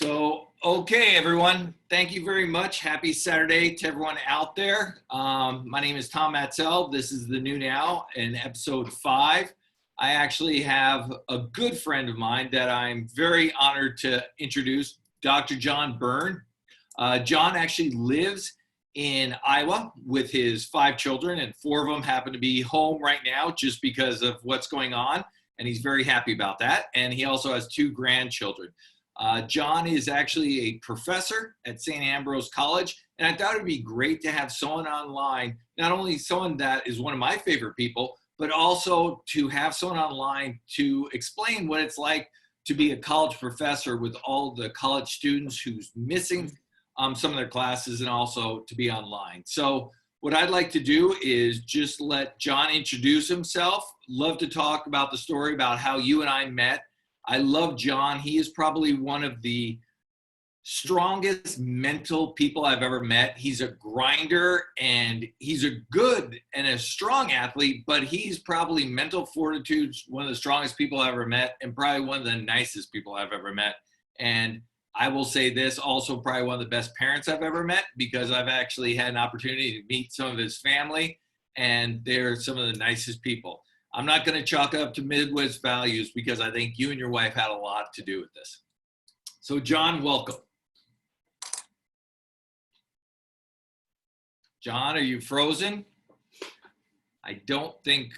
Okay, everyone. Thank you very much. Happy Saturday to everyone out there. My name is Tom Matzel. This is The New Now in episode 5. I actually have a good friend of mine that I'm very honored to introduce, Dr. John Byrne. John actually lives in Iowa with his 5 children, and 4 of them happen to be home right now just because of what's going on, and he's very happy about that. And he also has 2 grandchildren. John is actually a professor at St. Ambrose College, and I thought it'd be great to have someone online, not only someone that is one of my favorite people, but also to have someone online to explain what it's like to be a college professor with all the college students who's missing some of their classes, and also to be online. So what I'd like to do is just let John introduce himself. Love to talk about the story about how you and I met. I love John. He is probably one of the strongest mental people I've ever met. He's a grinder, and he's a good and a strong athlete, but he's probably mental fortitude, one of the strongest people I've ever met, and probably one of the nicest people I've ever met. And I will say this, also probably one of the best parents I've ever met, because I've actually had an opportunity to meet some of his family, and they're some of the nicest people. I'm not going to chalk it up to Midwest values, because I think you and your wife had a lot to do with this. So John, welcome. John, are you frozen? I don't think.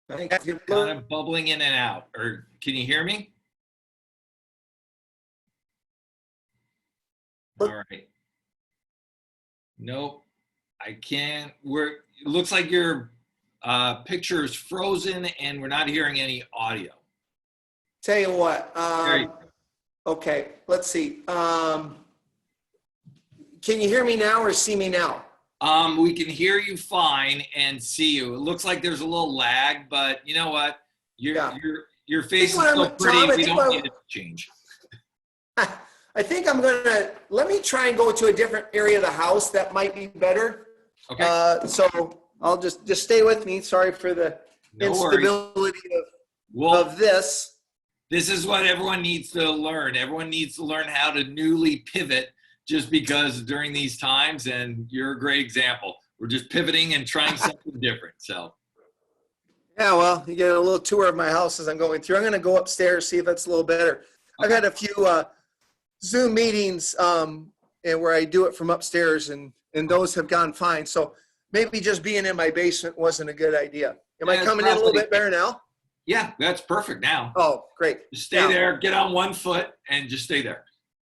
Kind of bubbling in and out. Or can you hear me? All right. Nope, I can't. It looks like your picture is frozen, and we're not hearing any audio. Tell you what. Okay, let's see. Can you hear me now or see me now? We can hear you fine and see you. It looks like there's a little lag, but you know what? Your face is so pretty. We don't need it to change. I think I'm gonna let me try and go to a different area of the house. That might be better. Okay. So I'll just stay with me. Sorry for the instability of this. This is what everyone needs to learn. Everyone needs to learn how to newly pivot, just because during these times, and you're a great example. We're just pivoting and trying something different. So. Yeah, well, you get a little tour of my house as I'm going through. I'm going to go upstairs, see if that's a little better. Okay. I've had a few Zoom meetings and where I do it from upstairs, and those have gone fine. So maybe just being in my basement wasn't a good idea. Am I coming in a little bit better now? Yeah, that's perfect now. Oh, great. Just stay there, get on one foot, and just stay there.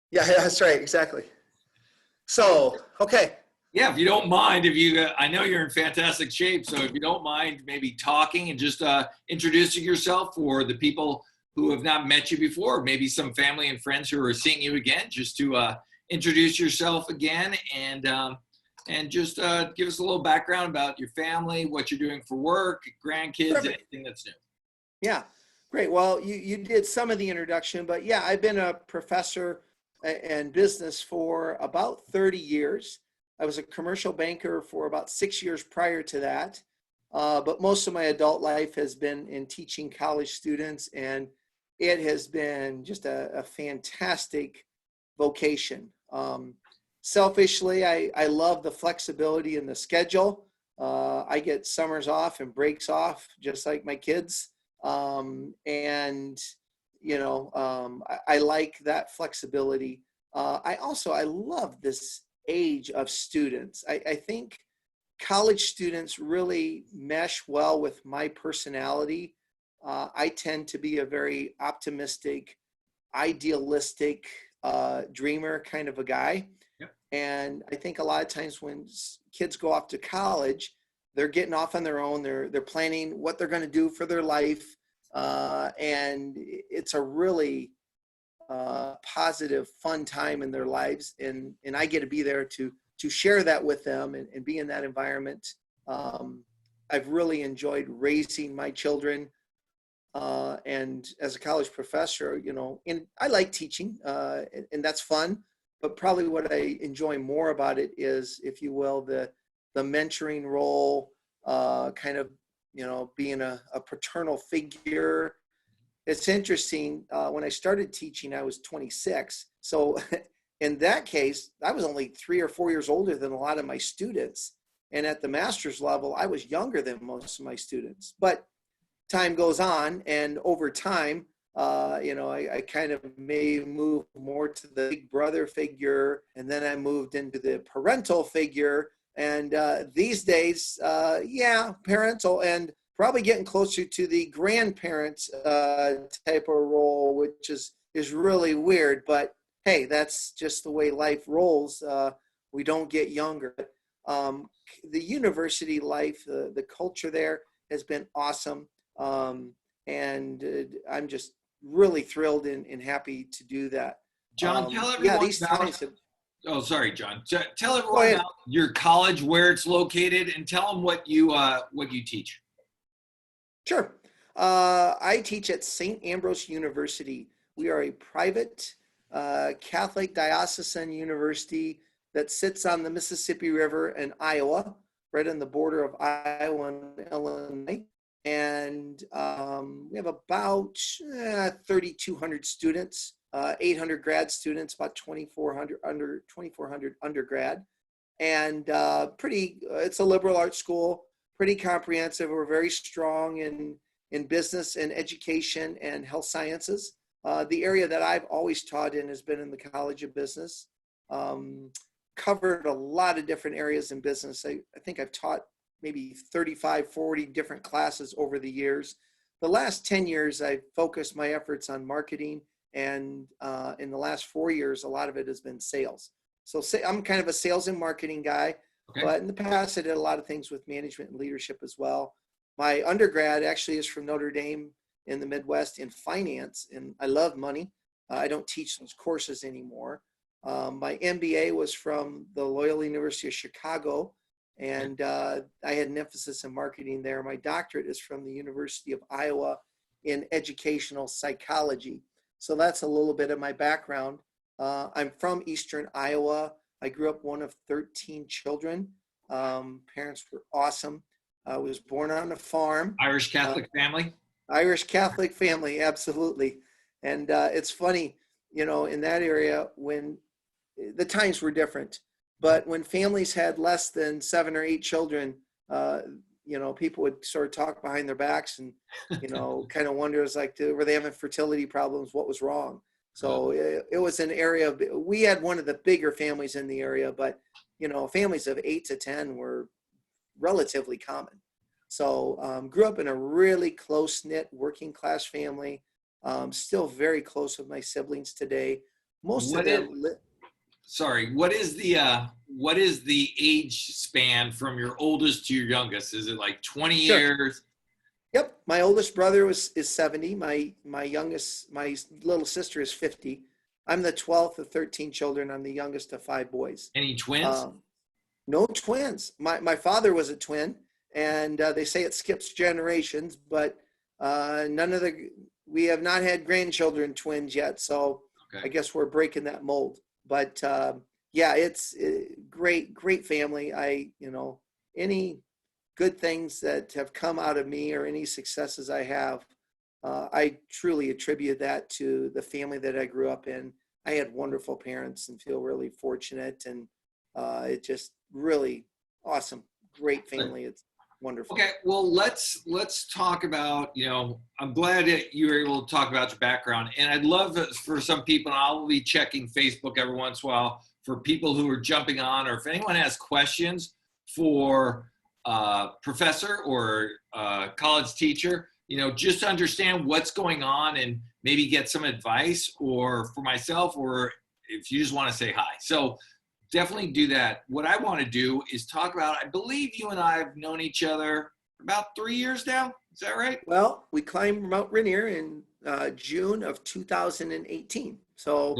Yeah, that's right. Exactly. So, okay. Yeah, if you don't mind, I know you're in fantastic shape, so if you don't mind maybe talking and just introducing yourself for the people who have not met you before, maybe some family and friends who are seeing you again, just to introduce yourself again, and just give us a little background about your family, what you're doing for work, grandkids, Perfect. Anything that's new. Yeah, great. Well, you did some of the introduction, but yeah, I've been a professor and business for about 30 years. I was a commercial banker for about 6 years prior to that. But most of my adult life has been in teaching college students, and it has been just a fantastic vocation. Selfishly, I love the flexibility in the schedule. I get summers off and breaks off, just like my kids. I like that flexibility. I love this age of students. I think college students really mesh well with my personality. I tend to be a very optimistic, idealistic, dreamer kind of a guy. Yep. And I think a lot of times when kids go off to college, they're getting off on their own. They're planning what they're going to do for their life. And it's a really positive, fun time in their lives. And I get to be there to share that with them and be in that environment. I've really enjoyed raising my children. And as a college professor, and I like teaching, and that's fun. But probably what I enjoy more about it is, if you will, the mentoring role, kind of, being a paternal figure, it's interesting. When I started teaching, I was 26. So in that case, I was only 3 or 4 years older than a lot of my students. And at the master's level, I was younger than most of my students. But time goes on, and over time, I kind of may move more to the big brother figure, and then I moved into the parental figure. And these days, parental, and probably getting closer to the grandparents type of role, which is really weird. But hey, that's just the way life rolls. We don't get younger. The university life, the culture there has been awesome. And I'm just really thrilled and happy to do that. John, tell everyone oh, sorry, John. Tell everyone about your college, where it's located, and tell them what you teach. Sure. I teach at St. Ambrose University. We are a private Catholic diocesan university that sits on the Mississippi River in Iowa, right on the border of Iowa and Illinois. And we have about 3,200 students, 800 grad students, about 2,400 undergrad, and it's a liberal arts school, pretty comprehensive. We're very strong in business and education and health sciences. The area that I've always taught in has been in the College of Business. Covered a lot of different areas in business. I think I've taught maybe 35, 40 different classes over the years. The last 10 years, I've focused my efforts on marketing. And in the last 4 years, a lot of it has been sales. So I'm kind of a sales and marketing guy, but in the past, I did a lot of things with management and leadership as well. My undergrad actually is from Notre Dame in the Midwest in finance, and I love money. I don't teach those courses anymore. My MBA was from the Loyola University of Chicago, and I had an emphasis in marketing there. My doctorate is from the University of Iowa in educational psychology. So that's a little bit of my background. I'm from Eastern Iowa. I grew up one of 13 children. Parents were awesome. I was born on a farm. Irish Catholic family? Irish Catholic family, absolutely. And it's funny, in that area, when the times were different, but when families had less than 7 or 8 children, people would sort of talk behind their backs and, kind of wonder, were they having fertility problems? What was wrong? So it was an area we had one of the bigger families in the area, but, families of 8 to 10 were relatively common. So grew up in a really close-knit working class family. Still very close with my siblings today. Most of them. What is the age span from your oldest to your youngest? Is it like 20 years? Yep. My oldest brother is 70. My little sister is 50. I'm the 12th of 13 children. I'm the youngest of 5 boys. Any twins? No twins. My father was a twin, and they say it skips generations, but we have not had grandchildren twins yet. So I guess we're breaking that mold. But it's great family. Any good things that have come out of me or any successes I have, I truly attribute that to the family that I grew up in. I had wonderful parents and feel really fortunate, and it's just really awesome, great family. It's wonderful. Okay, well, let's talk about, I'm glad that you were able to talk about your background. And I'd love for some people, and I'll be checking Facebook every once in a while for people who are jumping on, or if anyone has questions for professor or college teacher, just to understand what's going on and maybe get some advice, or for myself, or if you just want to say hi. So definitely do that. What I want to do is talk about, I believe you and I have known each other for about 3 years now. Is that right? Well, we climbed Mount Rainier in June of 2018. So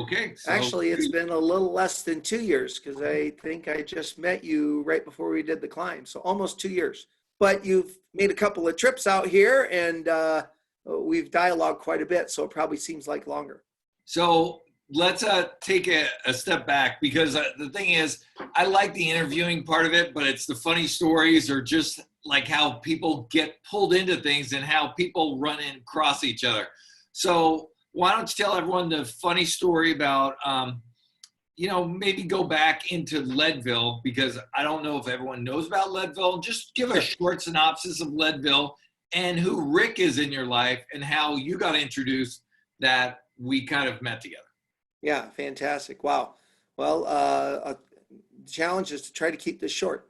actually it's been a little less than 2 years, because I think I just met you right before we did the climb. So almost 2 years. But you've made a couple of trips out here, and we've dialogued quite a bit. So it probably seems like longer. So let's take a step back, because the thing is, I like the interviewing part of it, but it's the funny stories, or just like how people get pulled into things and how people run and cross each other. So why don't you tell everyone the funny story about, maybe go back into Leadville, because I don't know if everyone knows about Leadville. Just give a Sure. short synopsis of Leadville and who Rick is in your life and how you got introduced, that we kind of met together. Yeah, fantastic. Wow. Well, the challenge is to try to keep this short.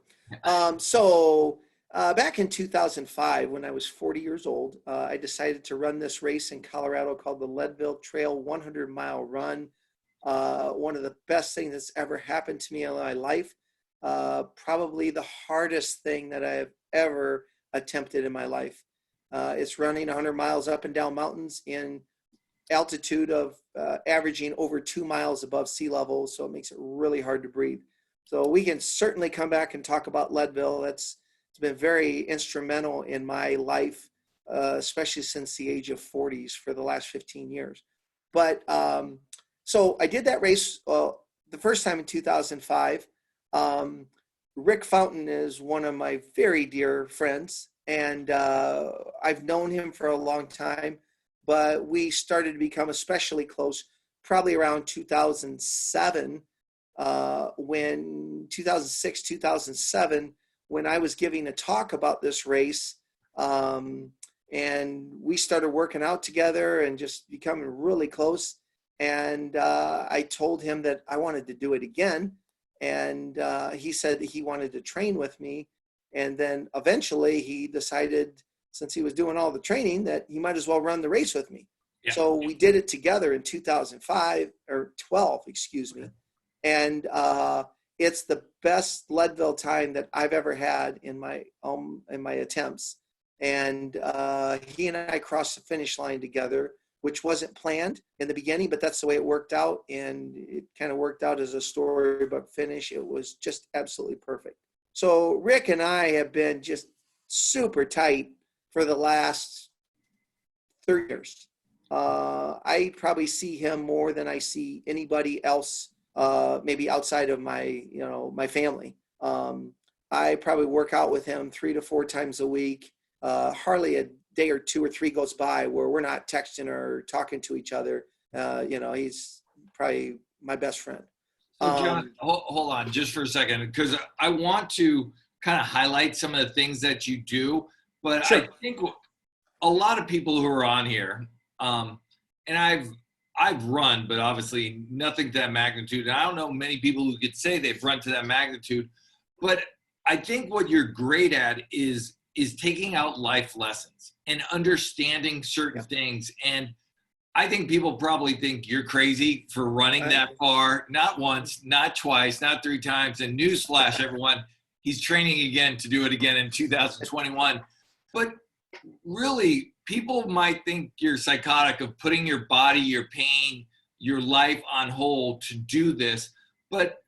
Back in 2005, when I was 40 years old, I decided to run this race in Colorado called the Leadville Trail 100-mile run. One of the best things that's ever happened to me in my life. Probably the hardest thing that I have ever attempted in my life. It's running 100 miles up and down mountains in altitude of averaging over 2 miles above sea level, so it makes it really hard to breathe. So we can certainly come back and talk about Leadville. It's been very instrumental in my life, especially since the age of 40s for the last 15 years. But so I did that race the first time in 2005. Rick Fountain is one of my very dear friends, and I've known him for a long time, but we started to become especially close probably around 2007, when 2006, 2007, when I was giving a talk about this race. And we started working out together and just becoming really close. And I told him that I wanted to do it again. And he said that he wanted to train with me. And then eventually he decided, since he was doing all the training, that he might as well run the race with me. Yeah. So we did it together in 2005 or 12, excuse me. And it's the best Leadville time that I've ever had in my attempts. And he and I crossed the finish line together, which wasn't planned in the beginning, but that's the way it worked out. And it kind of worked out as a storybook finish. It was just absolutely perfect. So Rick and I have been just super tight for the last 30 years. I probably see him more than I see anybody else, maybe outside of my family. I probably work out with him 3 to 4 times a week. Hardly a day or 2 or 3 goes by where we're not texting or talking to each other. He's probably my best friend. So John, hold on just for a second, because I want to kind of highlight some of the things that you do, but sure. I think a lot of people who are on here, and I've run, but obviously nothing to that magnitude. And I don't know many people who could say they've run to that magnitude, but I think what you're great at is taking out life lessons and understanding certain things. And I think people probably think you're crazy for running that far, not once, not twice, not 3 times. And newsflash, everyone, he's training again to do it again in 2021. But really, people might think you're psychotic of putting your body, your pain, your life on hold to do this. But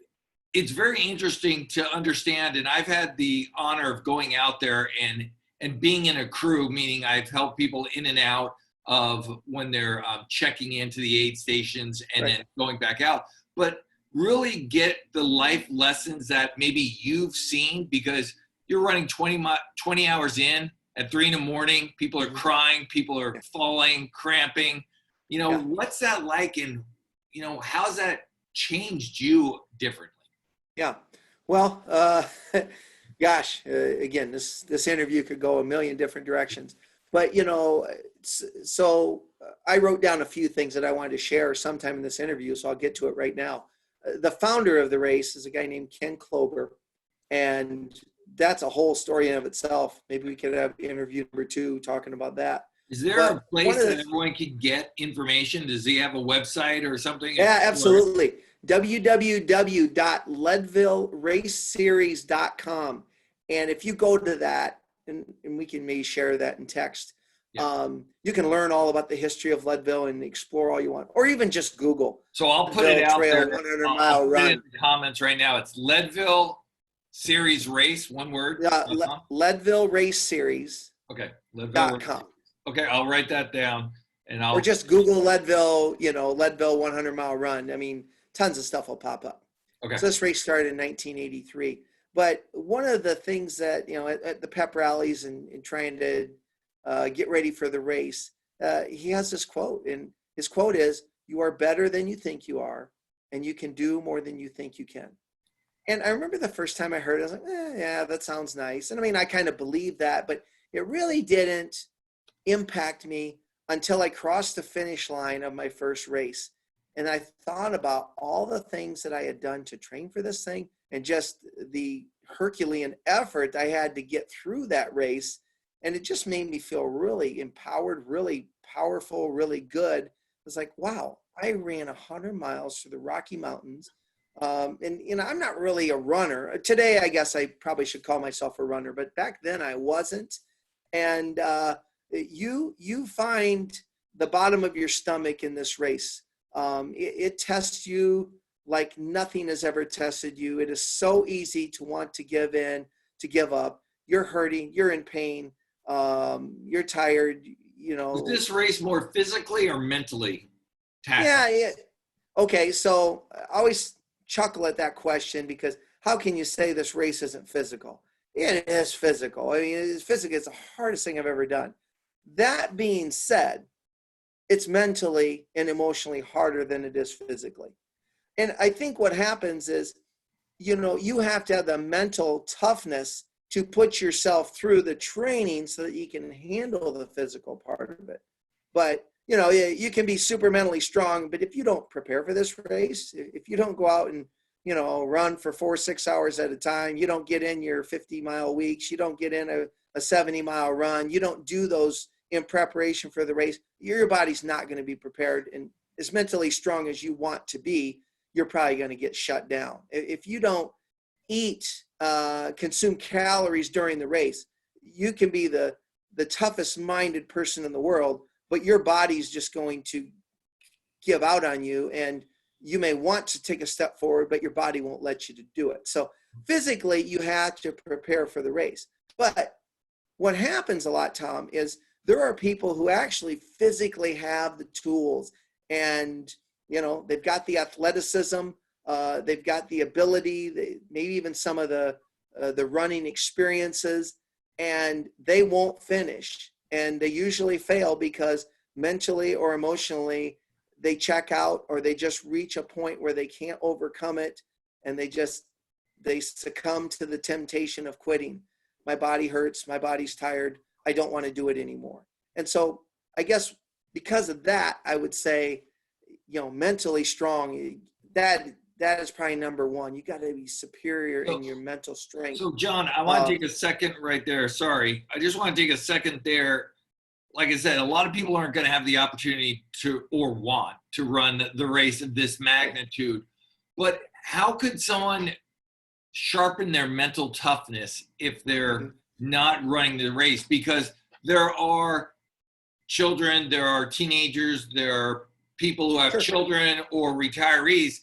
it's very interesting to understand. And I've had the honor of going out there and being in a crew, meaning I've helped people in and out of when they're checking into the aid stations and then going back out. But really get the life lessons that maybe you've seen, because you're running 20 hours in at 3 a.m. People are crying, people are falling, cramping. What's that like? And, how's that changed you differently? Yeah. Well, gosh, again, this interview could go a million different directions. But, so I wrote down a few things that I wanted to share sometime in this interview, so I'll get to it right now. The founder of the race is a guy named Ken Klober, and that's a whole story in of itself. Maybe we could have interview number 2 talking about that. Is there a place that everyone could get information? Does he have a website or something? Yeah, absolutely. www.leadvilleraceseries.com. And if you go to that, and we can maybe share that in text, you can learn all about the history of Leadville and explore all you want, or even just Google. So I'll put it out there. 100-mile run. Put it in the comments right now. It's Leadville Series Race, one word. Leadville Race Series. Okay. Leadville.com. Okay, I'll write that down. Or just Google Leadville, Leadville 100-mile run. I mean, tons of stuff will pop up. Okay. So this race started in 1983. But one of the things that, at the pep rallies and trying to get ready for the race, he has this quote, and his quote is, "You are better than you think you are, and you can do more than you think you can." And I remember the first time I heard it, I was like, yeah, that sounds nice. And I mean, I kind of believed that, but it really didn't impact me until I crossed the finish line of my first race. And I thought about all the things that I had done to train for this thing and just the Herculean effort I had to get through that race. And it just made me feel really empowered, really powerful, really good. It was like, wow, I ran 100 miles through the Rocky Mountains. And I'm not really a runner. Today, I guess I probably should call myself a runner, but back then I wasn't. And you find the bottom of your stomach in this race. It tests you like nothing has ever tested you. It is so easy to want to give in, to give up. You're hurting. You're in pain. You're tired. Was this race more physically or mentally taxing? Yeah. Okay. So I always chuckle at that question because how can you say this race isn't physical? It is physical. I mean, it's physical. It's the hardest thing I've ever done. That being said, it's mentally and emotionally harder than it is physically. And I think what happens is, you have to have the mental toughness to put yourself through the training so that you can handle the physical part of it. But, you can be super mentally strong, but if you don't prepare for this race, if you don't go out and, run for 4-6 hours at a time, you don't get in your 50-mile weeks, you don't get in a 70-mile run, you don't do those in preparation for the race, your body's not going to be prepared. And as mentally strong as you want to be, you're probably going to get shut down. If you don't consume calories during the race, you can be the toughest minded person in the world, but your body's just going to give out on you, and you may want to take a step forward, but your body won't let you to do it. So physically, you have to prepare for the race. But what happens a lot, Tom, is there are people who actually physically have the tools, and they've got the athleticism, they've got the ability, maybe even some of the running experiences, and they won't finish. And they usually fail because mentally or emotionally they check out, or they just reach a point where they can't overcome it, and they succumb to the temptation of quitting. My body hurts, my body's tired, I don't want to do it anymore. And so I guess because of that, I would say, mentally strong, that is probably number one. You got to be superior in your mental strength. So John, I want to take a second right there. Sorry. I just want to take a second there. Like I said, a lot of people aren't going to have the opportunity to, or want to, run the race of this magnitude. But how could someone sharpen their mental toughness if they're not running the race? Because there are children, there are teenagers, there are people who have children or retirees.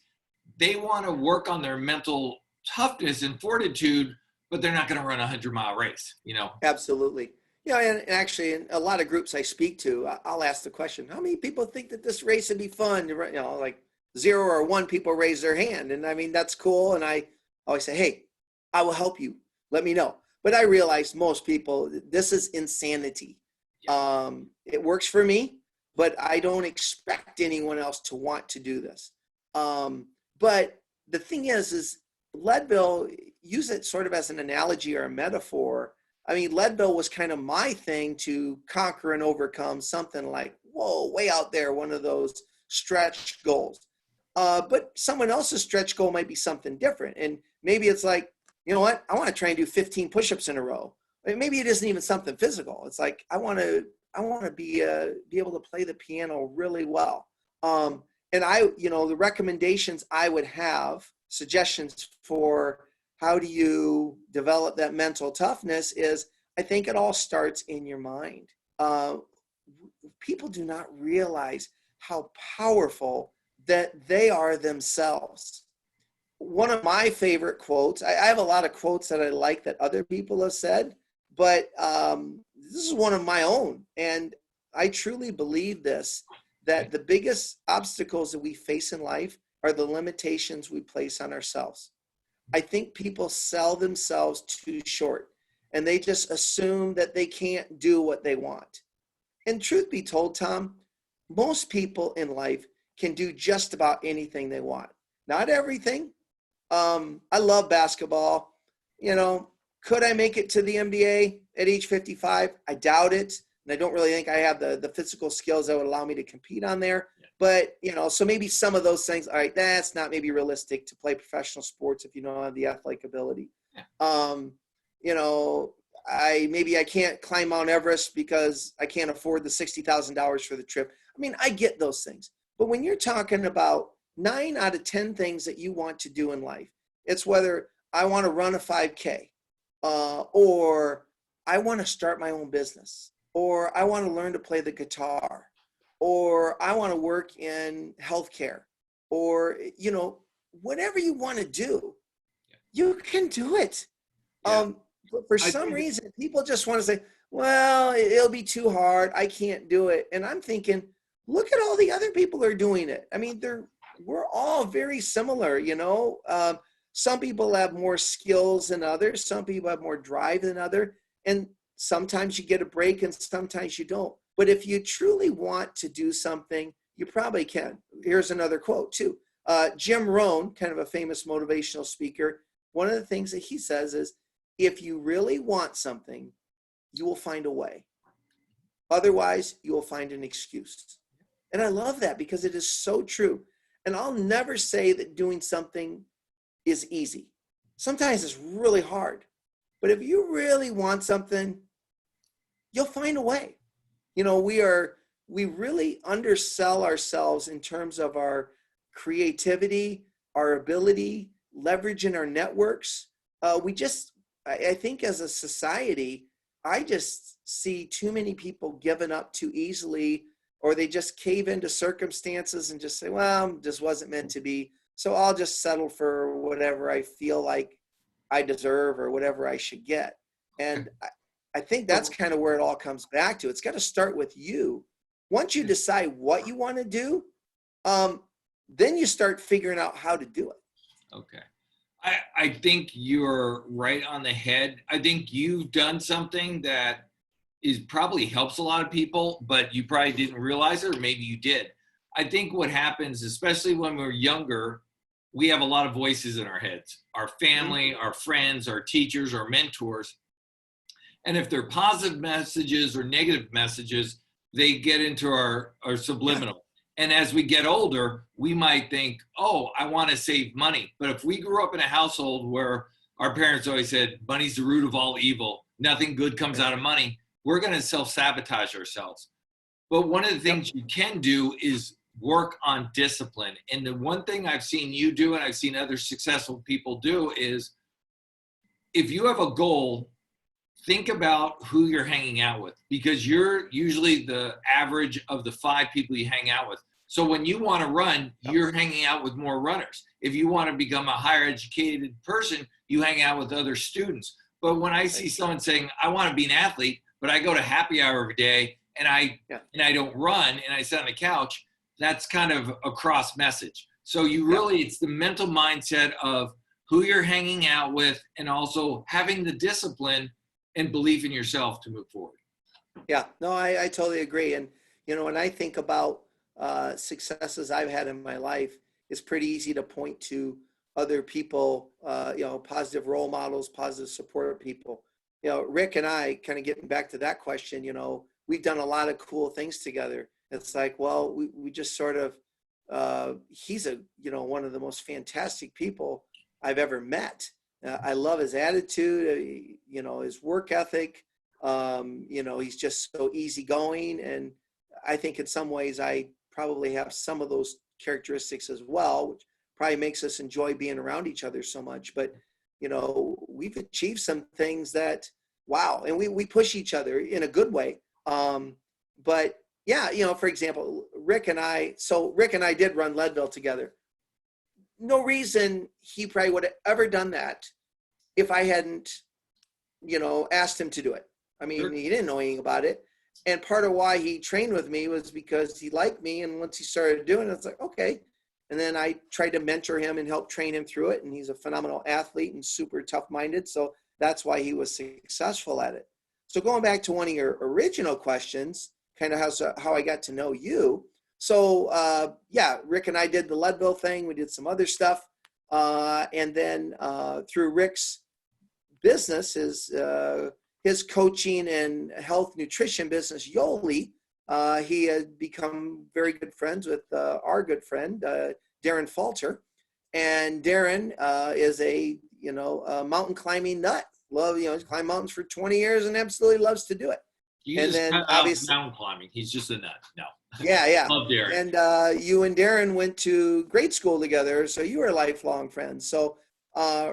They want to work on their mental toughness and fortitude, but they're not going to run a 100-mile race, Absolutely. And actually in a lot of groups I speak to, I'll ask the question, how many people think that this race would be fun? Like 0 or 1 people raise their hand. And I mean, that's cool. And I always say, hey, I will help you. Let me know. But I realize most people, this is insanity. It works for me, but I don't expect anyone else to want to do this. But the thing is Leadville, use it sort of as an analogy or a metaphor. I mean, Leadville was kind of my thing to conquer and overcome something like, whoa, way out there, one of those stretch goals. But someone else's stretch goal might be something different. And maybe it's like, you know what, I want to try and do 15 push-ups in a row. Maybe it isn't even something physical. It's like, I want to be able to play the piano really well. And the recommendations I would have, suggestions for how do you develop that mental toughness is, I think it all starts in your mind. People do not realize how powerful that they are themselves. One of my favorite quotes, I have a lot of quotes that I like that other people have said, but this is one of my own. And I truly believe this, that the biggest obstacles that we face in life are the limitations we place on ourselves. I think people sell themselves too short, and they just assume that they can't do what they want. And truth be told, Tom, most people in life can do just about anything they want. Not everything. I love basketball. You know, could I make it to the NBA at age 55? I doubt it. And I don't really think I have the physical skills that would allow me to compete on there. But, you know, so maybe some of those things, all right, that's not maybe realistic to play professional sports if you don't have the athletic ability. You know, maybe I can't climb Mount Everest because I can't afford the $60,000 for the trip. I mean, I get those things. But when you're talking about 9 out of 10 things that you want to do in life, it's whether I want to run a 5K, or I want to start my own business, or I want to learn to play the guitar, or I want to work in healthcare, or, you know, whatever you want to do, you can do it. But for some reason, people just want to say, well, it'll be too hard. I can't do it. And I'm thinking, look at all the other people who are doing it. I mean, we're all very similar, you know. Some people have more skills than others. Some people have more drive than others. And sometimes you get a break and sometimes you don't. But if you truly want to do something, you probably can. Here's another quote too. Jim Rohn, kind of a famous motivational speaker, one of the things that he says is, if you really want something, you will find a way. Otherwise, you will find an excuse. And I love that because it is so true. And I'll never say that doing something is easy. Sometimes it's really hard. But if you really want something, you'll find a way. You know, we really undersell ourselves in terms of our creativity, our ability, leveraging our networks. I think as a society, I just see too many people giving up too easily, or they just cave into circumstances and just say, well, this wasn't meant to be. So I'll just settle for whatever I feel like I deserve or whatever I should get. And I think that's kind of where it all comes back to. It's got to start with you. Once you decide what you want to do, then you start figuring out how to do it. Okay. I think you're right on the head. I think you've done something that probably helps a lot of people, but you probably didn't realize it, or maybe you did. I think what happens, especially when we're younger, we have a lot of voices in our heads, our family, our friends, our teachers, our mentors. And if they're positive messages or negative messages, they get into our subliminal. And as we get older, we might think, oh, I want to save money. But if we grew up in a household where our parents always said, money's the root of all evil, nothing good comes out of money, we're going to self-sabotage ourselves. But one of the things you can do is work on discipline. And the one thing I've seen you do, and I've seen other successful people do, is if you have a goal, think about who you're hanging out with, because you're usually the average of the 5 people you hang out with. So when you want to run, you're hanging out with more runners. If you want to become a higher educated person, you hang out with other students. But when I see someone saying, I want to be an athlete, but I go to happy hour every day and I don't run and I sit on the couch, that's kind of a cross message. So you really, it's the mental mindset of who you're hanging out with, and also having the discipline and belief in yourself to move forward. Yeah, no, I totally agree. And, you know, when I think about successes I've had in my life, it's pretty easy to point to other people, you know, positive role models, positive support people. You know, Rick and I, kind of getting back to that question, you know, we've done a lot of cool things together. It's like, well, we just sort of, he's one of the most fantastic people I've ever met. I love his attitude, you know, his work ethic. You know, he's just so easygoing. And I think in some ways I probably have some of those characteristics as well, which probably makes us enjoy being around each other so much. But, you know, we've achieved some things that, wow. And we push each other in a good way. But yeah, you know, for example, Rick and I did run Leadville together. No reason he probably would have ever done that if I hadn't, you know, asked him to do it. I mean, he didn't know anything about it. And part of why he trained with me was because he liked me. And once he started doing it, it's like, okay. And then I tried to mentor him and help train him through it. And he's a phenomenal athlete and super tough-minded. So that's why he was successful at it. So going back to one of your original questions, kind of how I got to know you. So yeah, Rick and I did the Leadville thing. We did some other stuff. And then through Rick's business, his coaching and health nutrition business, Yoli, he had become very good friends with our good friend, Darren Falter. And Darren is a mountain climbing nut. He's climbed mountains for 20 years and absolutely loves to do it. You And just then cut out obviously, mountain climbing. He's just a nut. No. yeah. Love Darren. And you and Darren went to grade school together, so you were lifelong friends. So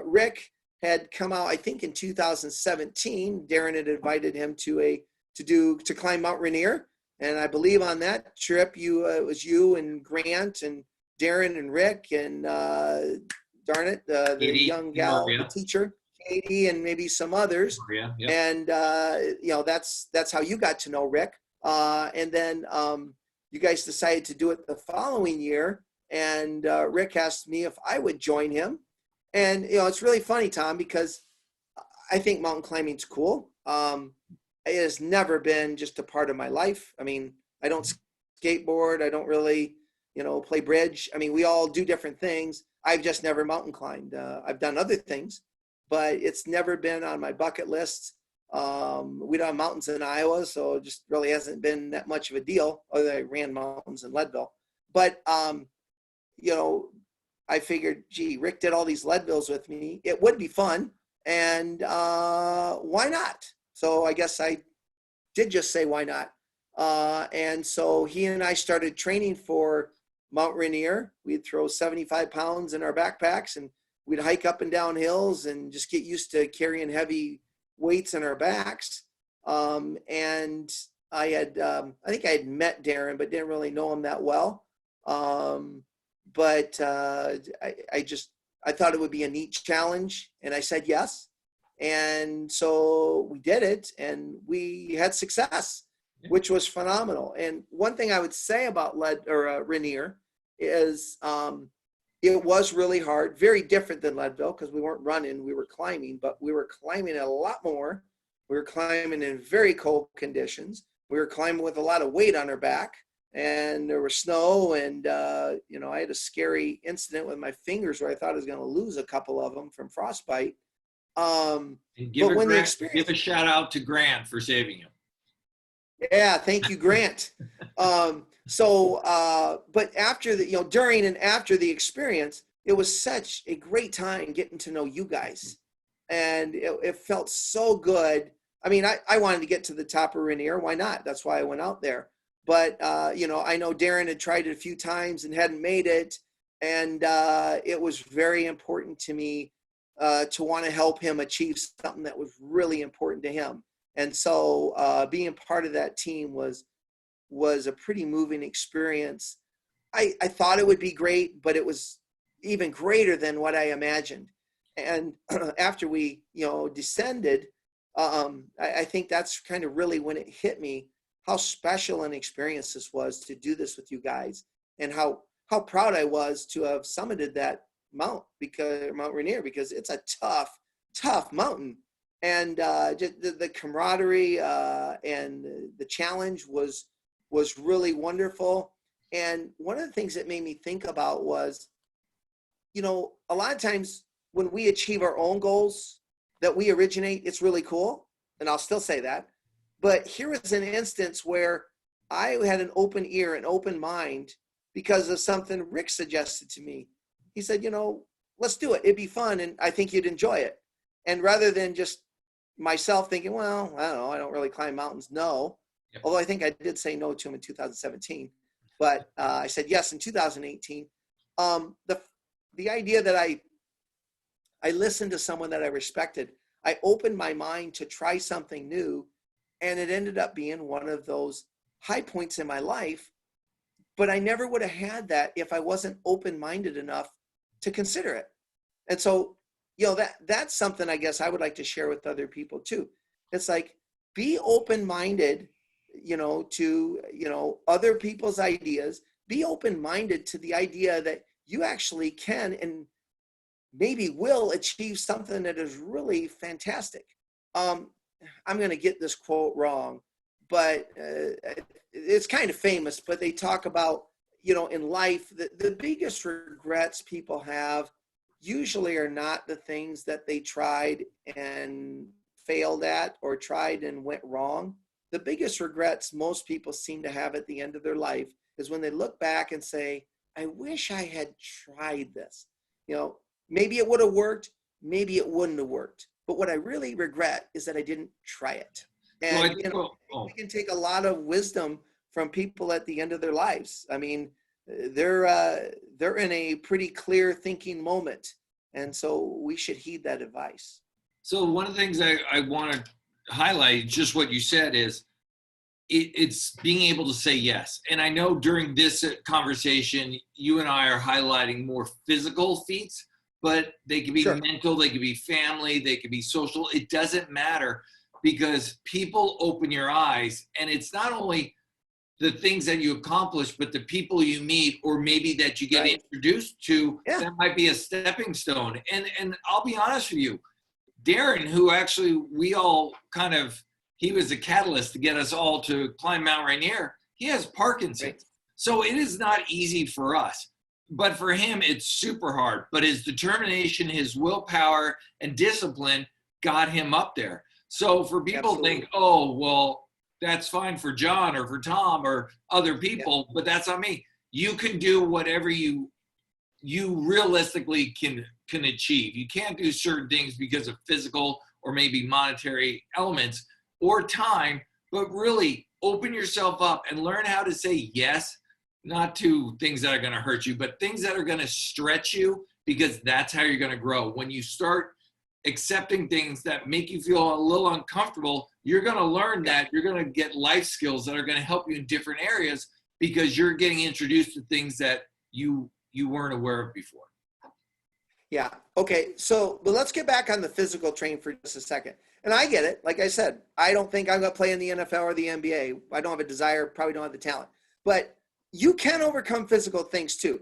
Rick had come out, I think, in 2017. Darren had invited him to climb Mount Rainier, and I believe on that trip, it was you and Grant and Darren and Rick and darn it, the Katie, young gal, Maria. the teacher, Katie, and maybe some others. Maria, yep. And that's how you got to know Rick. And then you guys decided to do it the following year, and Rick asked me if I would join him. And it's really funny, Tom, because I think mountain climbing's cool. It has never been just a part of my life. I mean, I don't skateboard. I don't really, play bridge. I mean, we all do different things. I've just never mountain climbed. I've done other things, but it's never been on my bucket list. We don't have mountains in Iowa, so it just really hasn't been that much of a deal. Other than I ran mountains in Leadville. But, I figured, gee, Rick did all these Leadvilles with me. It would be fun. And why not? So I guess I did just say, why not? And so he and I started training for Mount Rainier. We'd throw 75 pounds in our backpacks and we'd hike up and down hills and just get used to carrying heavy weights in our backs. And I think I had met Darren, but didn't really know him that well. But I thought it would be a neat challenge, and I said yes. And so we did it, and we had success, which was phenomenal. And one thing I would say about Rainier is it was really hard, very different than Leadville, because we weren't running, we were climbing, but we were climbing a lot more. We were climbing in very cold conditions. We were climbing with a lot of weight on our back, and there was snow, and I had a scary incident with my fingers where I thought I was going to lose a couple of them from frostbite. And give a shout out to Grant for saving you. Yeah, thank you, Grant. But after during and after the experience, it was such a great time getting to know you guys, and it felt so good. I mean, I wanted to get to the top of Rainier. Why not? That's why I went out there. But, I know Darren had tried it a few times and hadn't made it. And it was very important to me to want to help him achieve something that was really important to him. And so being part of that team was a pretty moving experience. I thought it would be great, but it was even greater than what I imagined. And after we, descended, I think that's kind of really when it hit me how special an experience this was to do this with you guys, and how proud I was to have summited that Mount Rainier, because it's a tough mountain. And just the camaraderie and the challenge was really wonderful. And one of the things that made me think about was, a lot of times when we achieve our own goals that we originate, it's really cool. And I'll still say that. But here was an instance where I had an open ear, an open mind, because of something Rick suggested to me. He said, let's do it. It'd be fun, and I think you'd enjoy it. And rather than just myself thinking, well, I don't know, I don't really climb mountains. No. Yep. Although I think I did say no to him in 2017. But I said yes in 2018. The idea that I listened to someone that I respected. I opened my mind to try something new, and it ended up being one of those high points in my life. But I never would have had that if I wasn't open-minded enough to consider it. And so, that's something I guess I would like to share with other people too. It's like, be open-minded, to, other people's ideas. Be open-minded to the idea that you actually can and maybe will achieve something that is really fantastic. I'm going to get this quote wrong, but it's kind of famous, but they talk about, in life, the biggest regrets people have usually are not the things that they tried and failed at or tried and went wrong. The biggest regrets most people seem to have at the end of their life is when they look back and say, I wish I had tried this. Maybe it would have worked, maybe it wouldn't have worked. But what I really regret is that I didn't try it. Well, And we can take a lot of wisdom from people at the end of their lives. I mean, they're in a pretty clear thinking moment, and so we should heed that advice. So one of the things I want to highlight, just what you said, is it's being able to say yes. And I know during this conversation, you and I are highlighting more physical feats, but they could be mental, they could be family, they could be social. It doesn't matter, because people open your eyes, and it's not only the things that you accomplish, but the people you meet, or maybe that you get introduced to, that might be a stepping stone. And I'll be honest with you, Darren, who actually we all he was a catalyst to get us all to climb Mount Rainier. He has Parkinson's. Right. So it is not easy for us, but for him, it's super hard. But his determination, his willpower and discipline got him up there. So for people to think, oh, well, that's fine for John or for Tom or other people, but that's not me. You can do whatever you realistically can achieve. You can't do certain things because of physical or maybe monetary elements or time, but really open yourself up and learn how to say yes, not to things that are going to hurt you, but things that are going to stretch you, because that's how you're going to grow. When you start accepting things that make you feel a little uncomfortable, you're going to learn that you're going to get life skills that are going to help you in different areas, because you're getting introduced to things that you weren't aware of before. Yeah. Okay. So, but let's get back on the physical train for just a second. And I get it. Like I said, I don't think I'm going to play in the NFL or the NBA. I don't have a desire, probably don't have the talent, but you can overcome physical things too.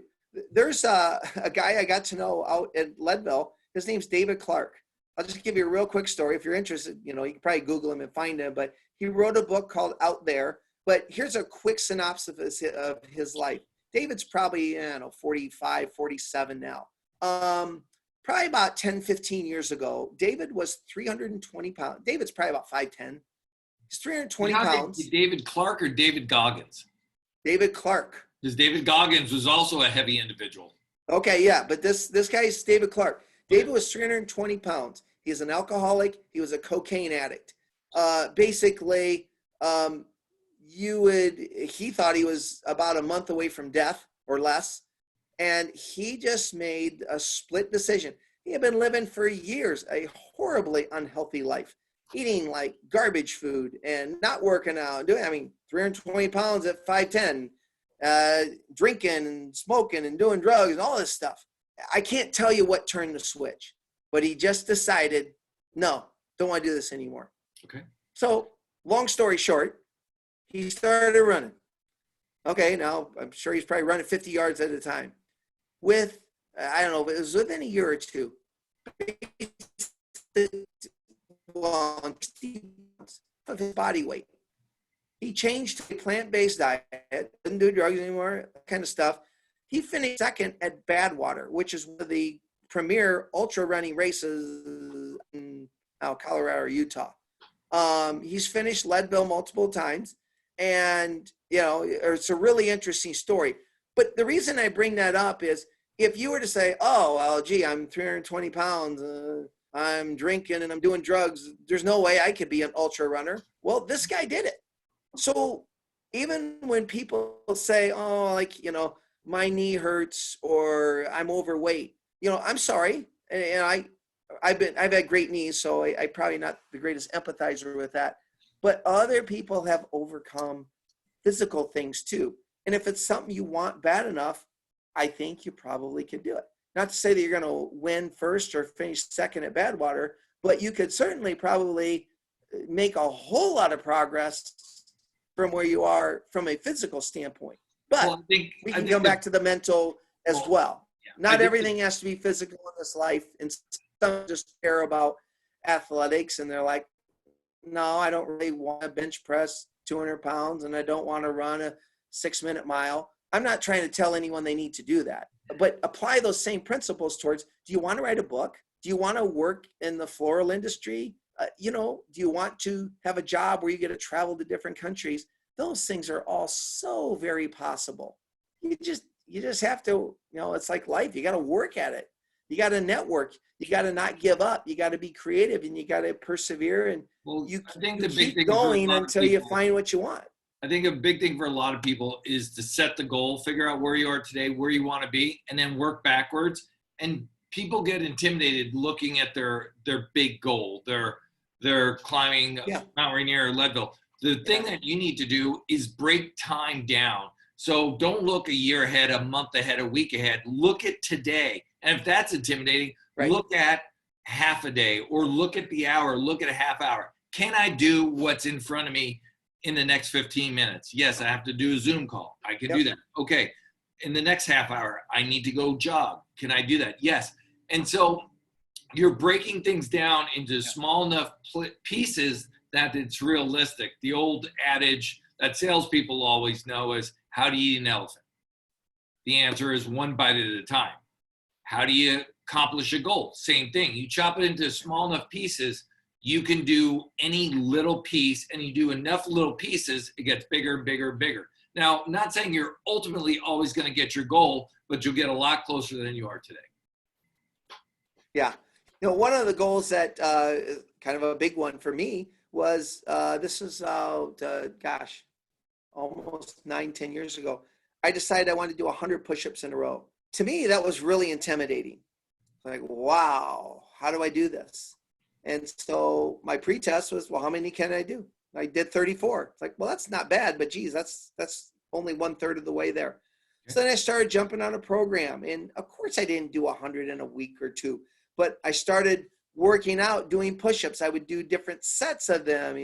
There's a guy I got to know out at Leadville. His name's David Clark. I'll just give you a real quick story. If you're interested, you can probably Google him and find him, but he wrote a book called Out There. But here's a quick synopsis of his life. David's probably, 45, 47 now. Probably about 10, 15 years ago, David was 320 pounds. David's probably about 5'10". He's 320 pounds. David Clark or David Goggins? David Clark. Because David Goggins was also a heavy individual. Okay, yeah, but this guy's David Clark. David was 320 pounds. He's an alcoholic. He was a cocaine addict. Basically, he thought he was about a month away from death or less. And he just made a split decision. He had been living for years a horribly unhealthy life, eating like garbage food and not working out. 320 pounds at 5'10", drinking and smoking and doing drugs and all this stuff. I can't tell you what turned the switch, but he just decided, no, don't want to do this anymore. Okay. So long story short, he started running. Okay, now I'm sure he's probably running 50 yards at a time. With, I don't know, but it was within a year or two. Of his body weight. He changed to a plant-based diet, didn't do drugs anymore, that kind of stuff. He finished second at Badwater, which is one of the premier ultra running races in Colorado or Utah. He's finished Leadville multiple times, and it's a really interesting story. But the reason I bring that up is, if you were to say, oh, well, gee, I'm 320 pounds, I'm drinking and I'm doing drugs, there's no way I could be an ultra runner. Well, this guy did it. So even when people say, oh, my knee hurts or I'm overweight, I'm sorry. And I've had great knees, so I probably not the greatest empathizer with that. But other people have overcome physical things too. And if it's something you want bad enough, I think you probably could do it. Not to say that you're going to win first or finish second at Badwater, but you could certainly probably make a whole lot of progress from where you are from a physical standpoint. But we can come back to the mental as well. Yeah, not everything has to be physical in this life. And some just care about athletics and they're like, no, I don't really want to bench press 200 pounds and I don't want to run a 6-minute mile. I'm not trying to tell anyone they need to do that, but apply those same principles towards, do you want to write a book? Do you want to work in the floral industry? Do you want to have a job where you get to travel to different countries? Those things are all so very possible. You just have to, it's like life. You got to work at it. You got to network. You got to not give up. You got to be creative, and you got to persevere, and I think you the big keep thing going until you find what you want. I think a big thing for a lot of people is to set the goal, figure out where you are today, where you want to be, and then work backwards. And people get intimidated looking at their big goal. They're climbing Mount Rainier or Leadville. The thing that you need to do is break time down. So don't look a year ahead, a month ahead, a week ahead. Look at today. And if that's intimidating, look at half a day, or look at the hour, look at a half hour. Can I do what's in front of me in the next 15 minutes? Yes, I have to do a Zoom call. I can do that. Okay. In the next half hour, I need to go jog. Can I do that? Yes. And so you're breaking things down into small enough pieces that it's realistic. The old adage that salespeople always know is, how do you eat an elephant? The answer is one bite at a time. How do you accomplish a goal? Same thing. You chop it into small enough pieces, you can do any little piece, and you do enough little pieces, it gets bigger, bigger, bigger. Now, not saying you're ultimately always going to get your goal, but you'll get a lot closer than you are today. Yeah. One of the goals that kind of a big one for me was, this is, almost 9-10 years ago. I decided I wanted to do 100 push-ups in a row. To me, that was really intimidating. Like, wow, how do I do this? And so my pretest was, well, how many can I do? I did 34. It's like, well, that's not bad, but geez, that's only 1/3 of the way there. So then I started jumping on a program. And of course I didn't do 100 in a week or two, but I started working out, doing push-ups. I would do different sets of them,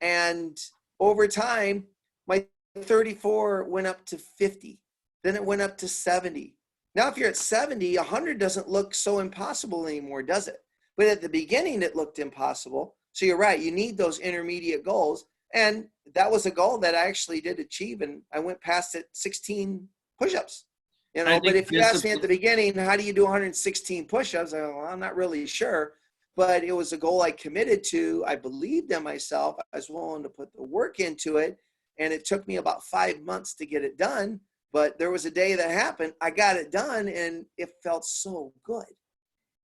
and over time, my 34 went up to 50. Then it went up to 70. Now, if you're at 70, 100 doesn't look so impossible anymore, does it? But at the beginning, it looked impossible. So you're right. You need those intermediate goals. And that was a goal that I actually did achieve. And I went past it 16 push-ups. But if you asked me at the beginning, how do you do 116 push-ups? I'm not really sure. But it was a goal I committed to. I believed in myself. I was willing to put the work into it. And it took me about 5 months to get it done. But there was a day that happened. I got it done, and it felt so good.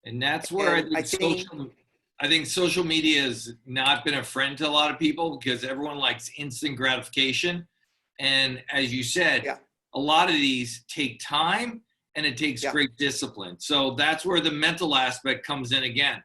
And that's where I think social media has not been a friend to a lot of people, because everyone likes instant gratification. And as you said, a lot of these take time, and it takes great discipline. So that's where the mental aspect comes in again.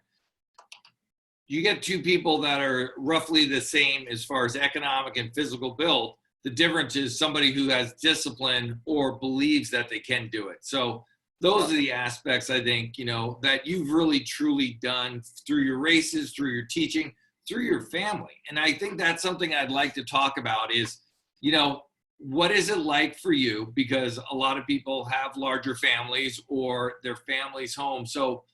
You get two people that are roughly the same as far as economic and physical build. The difference is somebody who has discipline or believes that they can do it. So those are the aspects, I think, that you've really truly done through your races, through your teaching, through your family. And I think that's something I'd like to talk about is, what is it like for you? Because a lot of people have larger families or their family's home. So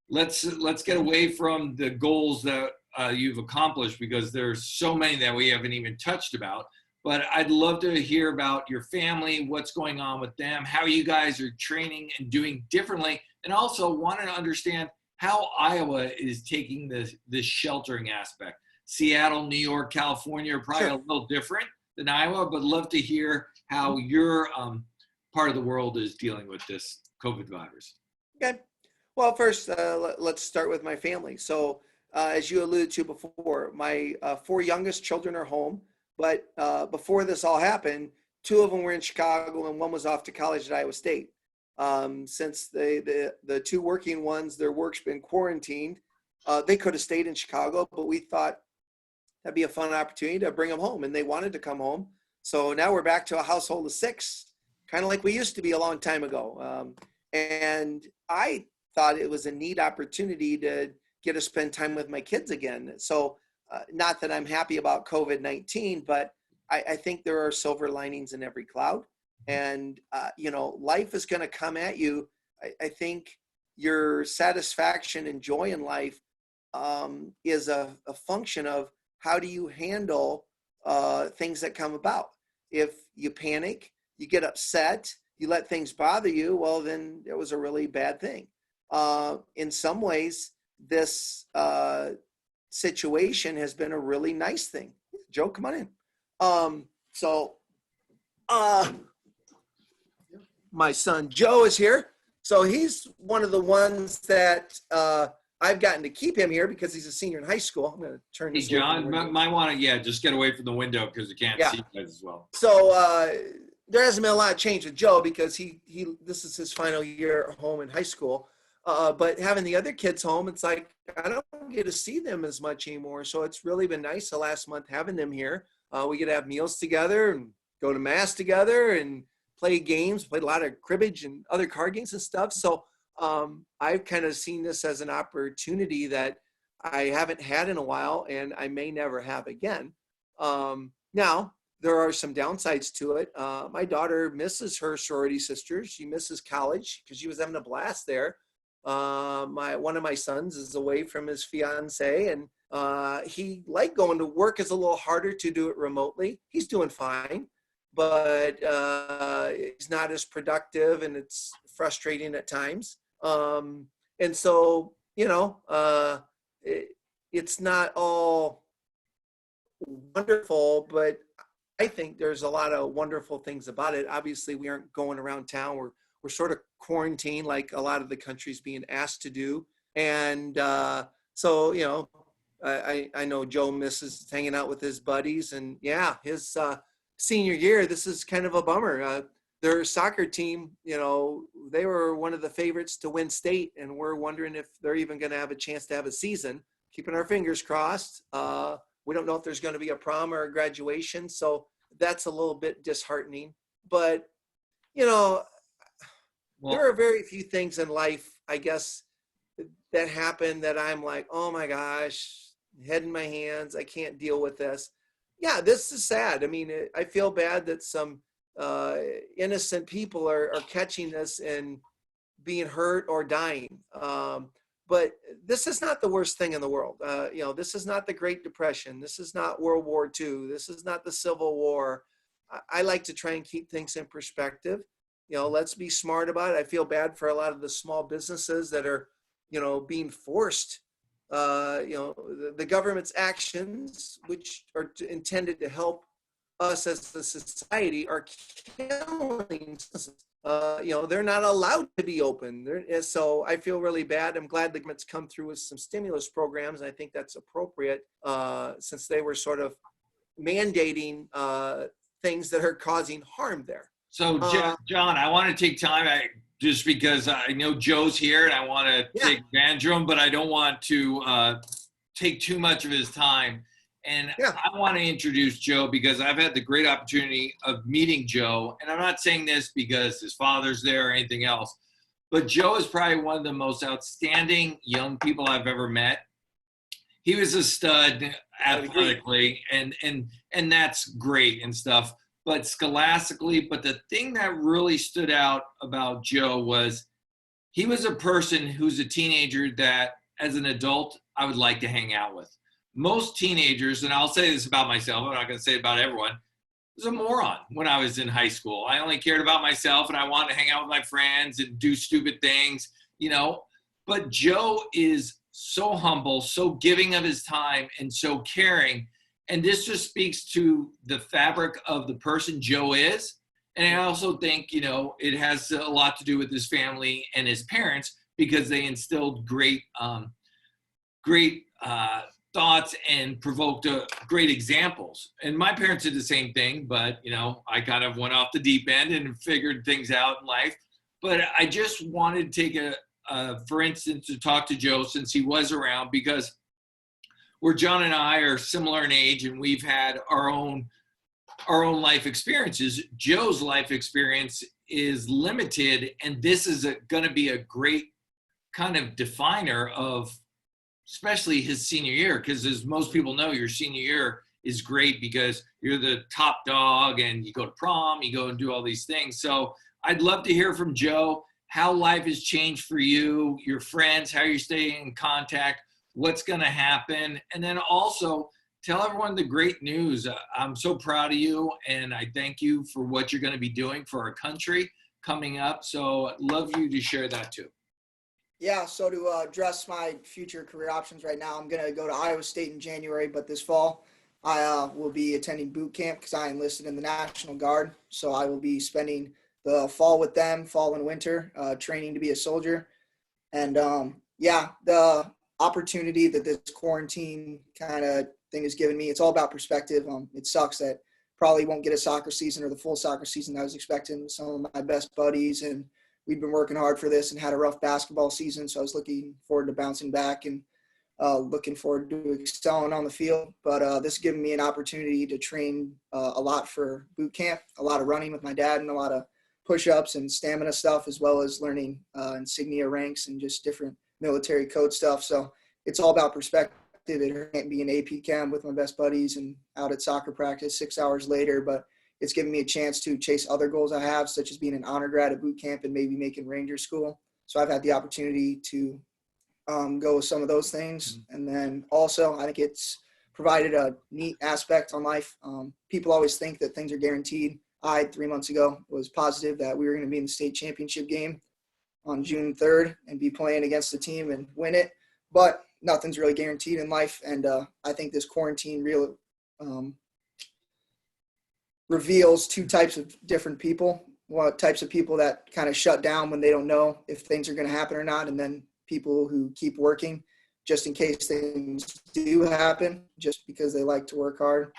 let's get away from the goals that you've accomplished, because there's so many that we haven't even touched about. But I'd love to hear about your family, what's going on with them, how you guys are training and doing differently, and also want to understand how Iowa is taking this sheltering aspect. Seattle, New York, California are probably a little different than Iowa, but love to hear how your part of the world is dealing with this COVID virus. Okay. Well, first, let's start with my family. So as you alluded to before, my 4 youngest children are home. But before this all happened, 2 of them were in Chicago and 1 was off to college at Iowa State. Since the 2 working ones, their work's been quarantined, they could have stayed in Chicago, but we thought that'd be a fun opportunity to bring them home, and they wanted to come home. So now we're back to a household of 6, kind of like we used to be a long time ago. And I thought it was a neat opportunity to get to spend time with my kids again. So not that I'm happy about COVID-19, but I think there are silver linings in every cloud. And, life is going to come at you. I think your satisfaction and joy in life is a function of how do you handle things that come about. If you panic, you get upset, you let things bother you, well, then it was a really bad thing. In some ways, this situation has been a really nice thing. Joe, come on in. So my son Joe is here. So he's one of the ones that I've gotten to keep him here because he's a senior in high school. I'm going to turn Hey, this. John, might want to, just get away from the window because you can't see you guys as well. So there hasn't been a lot of change with Joe because he this is his final year at home in high school. But having the other kids home, it's like I don't get to see them as much anymore. So it's really been nice the last month having them here. We get to have meals together and go to mass together and play games, played a lot of cribbage and other card games and stuff. So I've kind of seen this as an opportunity that I haven't had in a while and I may never have again. Now, there are some downsides to it. My daughter misses her sorority sisters. She misses college because she was having a blast there. One of my sons is away from his fiance, and he liked going to work. Is a little harder to do it remotely. He's doing fine, but he's not as productive, and it's frustrating at times. And so, it's not all wonderful, but I think there's a lot of wonderful things about it. Obviously, we aren't going around town. We're sort of quarantined like a lot of the country's being asked to do. And so, I know Joe misses hanging out with his buddies. And yeah, his senior year, this is kind of a bummer. Their soccer team, they were one of the favorites to win state. And we're wondering if they're even going to have a chance to have a season. Keeping our fingers crossed. We don't know if there's going to be a prom or a graduation. So that's a little bit disheartening. But, there are very few things in life, I guess, that happen that I'm like, oh my gosh, head in my hands. I can't deal with this. Yeah, this is sad. I mean, I feel bad that some innocent people are catching this and being hurt or dying. But this is not the worst thing in the world. This is not the Great Depression. This is not World War II. This is not the Civil War. I like to try and keep things in perspective. Let's be smart about it. I feel bad for a lot of the small businesses that are, being forced. The government's actions, which are intended to help us as a society, are killing businesses. They're not allowed to be open. So I feel really bad. I'm glad the government's come through with some stimulus programs. And I think that's appropriate since they were sort of mandating things that are causing harm there. So, John, I want to take time just because I know Joe's here and I want to take advantage of him, but I don't want to take too much of his time. And I want to introduce Joe because I've had the great opportunity of meeting Joe. And I'm not saying this because his father's there or anything else, but Joe is probably one of the most outstanding young people I've ever met. He was a stud athletically, and that's great and stuff. But scholastically, but the thing that really stood out about Joe was he was a person who's a teenager that as an adult, I would like to hang out with. Most teenagers, and I'll say this about myself, I'm not going to say it about everyone, was a moron when I was in high school. I only cared about myself and I wanted to hang out with my friends and do stupid things, But Joe is so humble, so giving of his time, and so caring. And this just speaks to the fabric of the person Joe is. And I also think, it has a lot to do with his family and his parents because they instilled great thoughts and provoked great examples. And my parents did the same thing, but, I kind of went off the deep end and figured things out in life. But I just wanted to take for instance, to talk to Joe since he was around because where John and I are similar in age and we've had our own life experiences, Joe's life experience is limited. And this is going to be a great kind of definer of especially his senior year. Because as most people know, your senior year is great because you're the top dog and you go to prom, you go and do all these things. So I'd love to hear from Joe, how life has changed for you, your friends, how you're staying in contact, what's going to happen. And then also tell everyone the great news. I'm so proud of you, and I thank you for what you're going to be doing for our country coming up. So I'd love you to share that too. Yeah, so to address my future career options right now, I'm going to go to Iowa State in January, but this fall I will be attending boot camp because I enlisted in the National Guard. So I will be spending the fall with them, fall and winter, training to be a soldier. And yeah, the opportunity that this quarantine kind of thing has given me, it's all about perspective. It sucks that probably won't get a soccer season or the full soccer season I was expecting with some of my best buddies. And we've been working hard for this and had a rough basketball season. So I was looking forward to bouncing back and looking forward to excelling on the field. But this has given me an opportunity to train a lot for boot camp, a lot of running with my dad and a lot of push-ups and stamina stuff, as well as learning insignia ranks and just different military code stuff. So it's all about perspective. It can't be an AP chem with my best buddies and out at soccer practice 6 hours later, but it's given me a chance to chase other goals I have, such as being an honor grad at boot camp and maybe making Ranger school. So I've had the opportunity to go with some of those things. And then also I think it's provided a neat aspect on life. People always think that things are guaranteed. 3 months ago was positive that we were going to be in the state championship game on June 3rd and be playing against the team and win it. But nothing's really guaranteed in life. And I think this quarantine reveals two types of different people. What types of people that kind of shut down when they don't know if things are going to happen or not. And then people who keep working just in case things do happen, just because they like to work hard.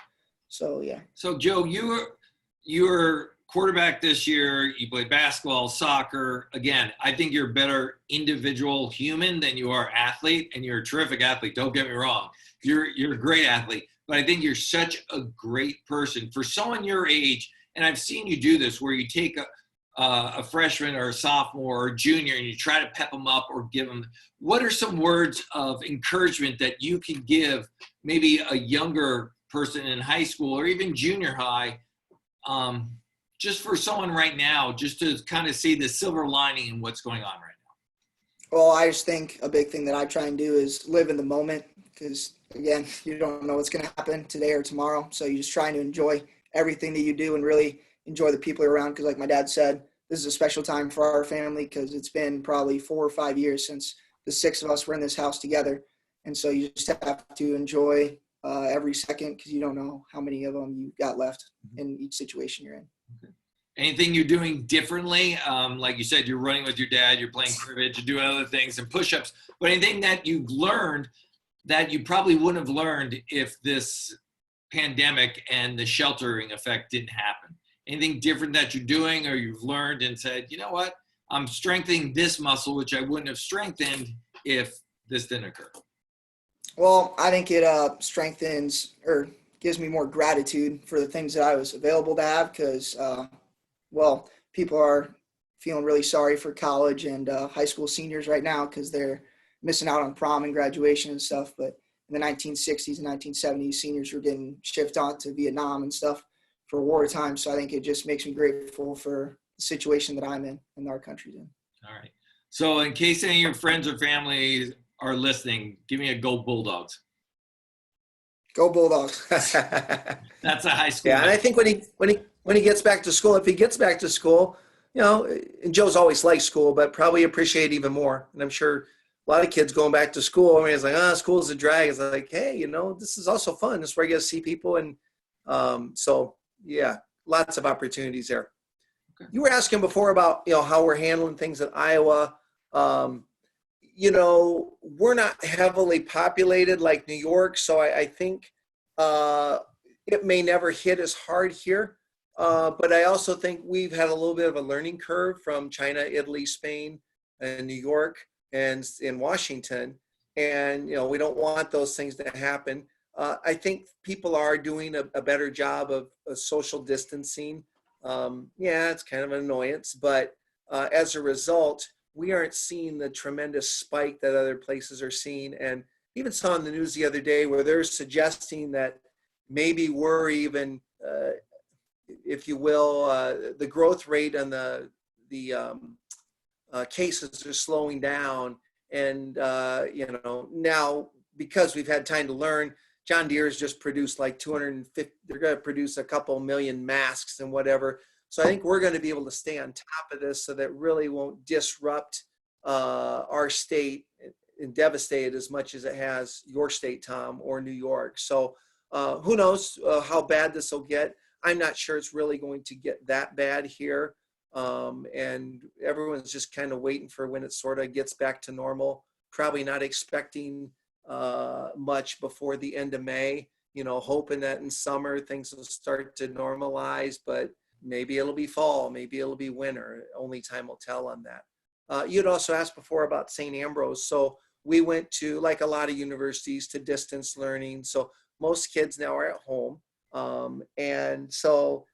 So, yeah. So Joe, you were quarterback this year. You played basketball, soccer. Again, I think you're a better individual human than you are athlete, and you're a terrific athlete. Don't get me wrong. You're a great athlete, but I think you're such a great person for someone your age. And I've seen you do this where you take a freshman or a sophomore or a junior and you try to pep them up or give them. What are some words of encouragement that you can give maybe a younger person in high school or even junior high? Just for someone right now, just to kind of see the silver lining in what's going on right now? Well, I just think a big thing that I try and do is live in the moment because, again, you don't know what's going to happen today or tomorrow. So you're just trying to enjoy everything that you do and really enjoy the people you're around because, like my dad said, this is a special time for our family because it's been probably 4 or 5 years since the 6 of us were in this house together. And so you just have to enjoy every second because you don't know how many of them you've got left in each situation you're in. Okay. Anything you're doing differently? Like you said, you're running with your dad, you're playing cribbage, you're doing other things and push-ups, but anything that you've learned that you probably wouldn't have learned if this pandemic and the sheltering effect didn't happen? Anything different that you're doing or you've learned and said, you know what, I'm strengthening this muscle, which I wouldn't have strengthened if this didn't occur? Well, I think it strengthens or gives me more gratitude for the things that I was available to have because, well, people are feeling really sorry for college and high school seniors right now because they're missing out on prom and graduation and stuff. But in the 1960s and 1970s, seniors were getting shipped on to Vietnam and stuff for wartime. So I think it just makes me grateful for the situation that I'm in and our country's in. All right. So in case any of your friends or family are listening, give me a Go Bulldogs. Go Bulldogs. That's a high school. Yeah, and I think when he gets back to school, if he gets back to school, you know, and Joe's always liked school, but probably appreciate it even more. And I'm sure a lot of kids going back to school, I mean, it's like, school's a drag. It's like, hey, you know, this is also fun. This is where you get to see people. And so, yeah, lots of opportunities there. Okay. You were asking before about, you know, how we're handling things in Iowa. You know, we're not heavily populated like New York, so I think it may never hit as hard here. But I also think we've had a little bit of a learning curve from China, Italy, Spain, and New York, and in Washington. And, you know, we don't want those things to happen. I think people are doing a better job of social distancing. Yeah, it's kind of an annoyance, but as a result, we aren't seeing the tremendous spike that other places are seeing. And even saw in the news the other day where they're suggesting that maybe we're even, if you will, the growth rate on the cases are slowing down. And, you know, now because we've had time to learn, John Deere's just produced like 250, they're going to produce a couple million masks and whatever. So I think we're going to be able to stay on top of this so that really won't disrupt our state and devastate it as much as it has your state, Tom, or New York. So who knows how bad this will get. I'm not sure it's really going to get that bad here. And everyone's just kind of waiting for when it sort of gets back to normal, probably not expecting much before the end of May, hoping that in summer things will start to normalize, but maybe it'll be fall, maybe it'll be winter. Only time will tell on that. You'd also asked before about St. Ambrose. So we went to, like a lot of universities, to distance learning. So most kids now are at home. And so,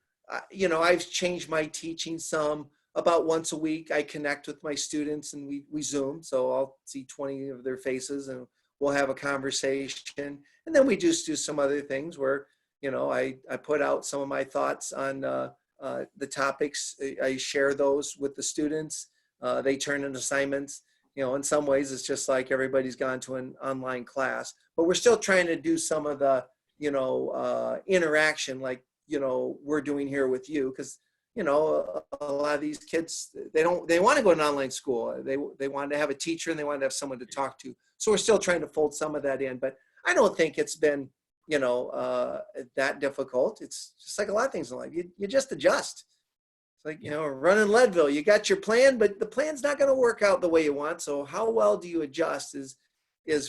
I've changed my teaching some. About once a week, I connect with my students and we Zoom. So I'll see 20 of their faces and we'll have a conversation. And then we just do some other things where, I put out some of my thoughts on the topics. I share those with the students. They turn in assignments. In some ways, it's just like everybody's gone to an online class. But we're still trying to do some of the, interaction like, we're doing here with you, because a lot of these kids, they want to go to an online school. They want to have a teacher and they want to have someone to talk to. So we're still trying to fold some of that in, but I don't think it's been that difficult. It's just like a lot of things in life. You just adjust. It's like running Leadville. You got your plan, but the plan's not going to work out the way you want. So how well do you adjust is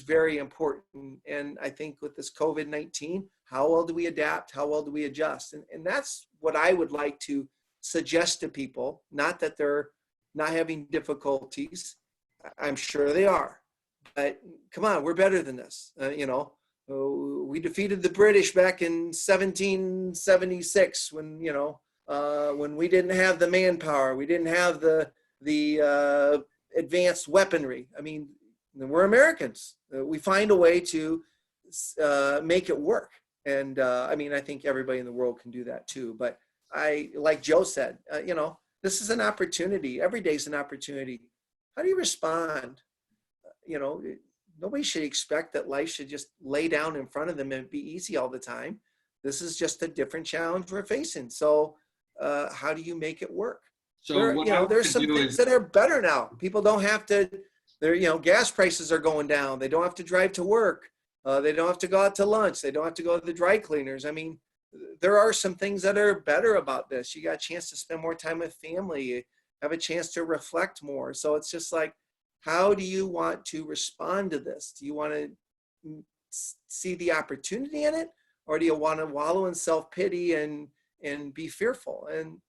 very important. And I think with this COVID-19, how well do we adapt? How well do we adjust? And that's what I would like to suggest to people. Not that they're not having difficulties. I'm sure they are. But come on, we're better than this. We defeated the British back in 1776 when we didn't have the manpower, we didn't have the advanced weaponry. I mean, we're Americans. We find a way to make it work. And I think everybody in the world can do that too. But like Joe said, this is an opportunity. Every day is an opportunity. How do you respond? Nobody should expect that life should just lay down in front of them and be easy all the time. This is just a different challenge we're facing. So how do you make it work? So there's some things that are better now. People don't have to, gas prices are going down. They don't have to drive to work. They don't have to go out to lunch. They don't have to go to the dry cleaners. I mean, there are some things that are better about this. You got a chance to spend more time with family. You have a chance to reflect more. So it's just like, how do you want to respond to this? Do you want to see the opportunity in it? Or do you want to wallow in self-pity and be fearful? And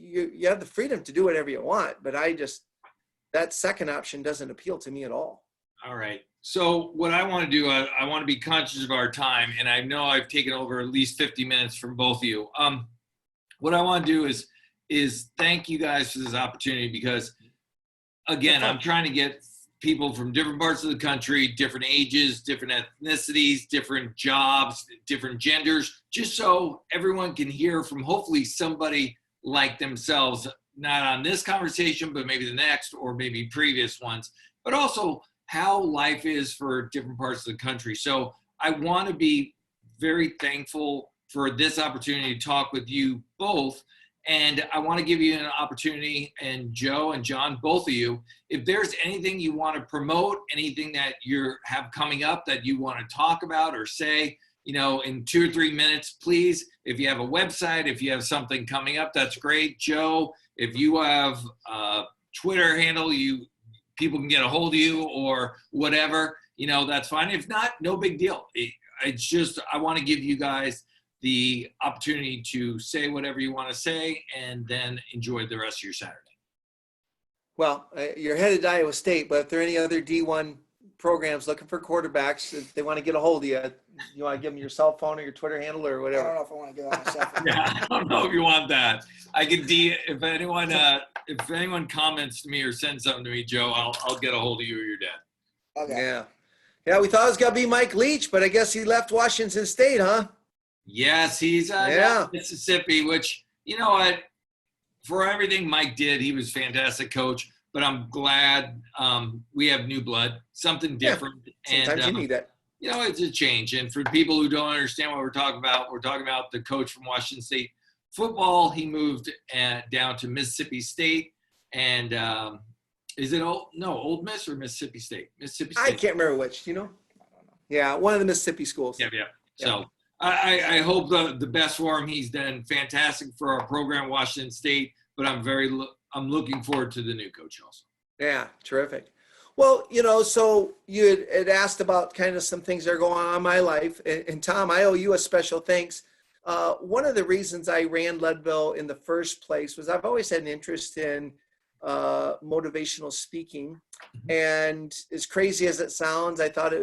you have the freedom to do whatever you want, but that second option doesn't appeal to me at all. All right. So what I want to do, I want to be conscious of our time, and I know I've taken over at least 50 minutes from both of you. What I want to do is thank you guys for this opportunity, because again, I'm trying to get people from different parts of the country, different ages, different ethnicities, different jobs, different genders, just so everyone can hear from hopefully somebody like themselves, not on this conversation, but maybe the next or maybe previous ones, but also how life is for different parts of the country. So I want to be very thankful for this opportunity to talk with you both. And I want to give you an opportunity, and Joe and John, both of you, if there's anything you want to promote, anything that you have coming up that you want to talk about or say, in 2 or 3 minutes, please. If you have a website, if you have something coming up, that's great. Joe, if you have a Twitter handle, people can get a hold of you or whatever, that's fine. If not, no big deal. It's just, I want to give you guys the opportunity to say whatever you want to say and then enjoy the rest of your Saturday. Well, you're headed to Iowa State, but if there are any other D1 programs looking for quarterbacks, if they want to get a hold of you, you want to give them your cell phone or your Twitter handle or whatever? I don't know if I want to go on my cell phone. Yeah, I don't know if you want that. I can if anyone comments to me or sends something to me, Joe, I'll get a hold of you or your dad. Okay. Yeah, we thought it was going to be Mike Leach, but I guess he left Washington State, huh? Yes, he's Mississippi, which, you know what, for everything Mike did, he was a fantastic coach, but I'm glad we have new blood, something different. Sometimes you need that. you know, it's a change. And for people who don't understand what we're talking about the coach from Washington State football. He moved down to Mississippi State. And is it Old Miss or Mississippi State? Mississippi State. I can't remember which, you know? Yeah, one of the Mississippi schools. Yeah. So I hope the best for him. He's done fantastic for our program, Washington State, but I'm looking forward to the new coach also. Yeah, terrific. Well, you know, so you had asked about kind of some things that are going on in my life. And Tom, I owe you a special thanks. One of the reasons I ran Leadville in the first place was I've always had an interest in motivational speaking. And as crazy as it sounds, I thought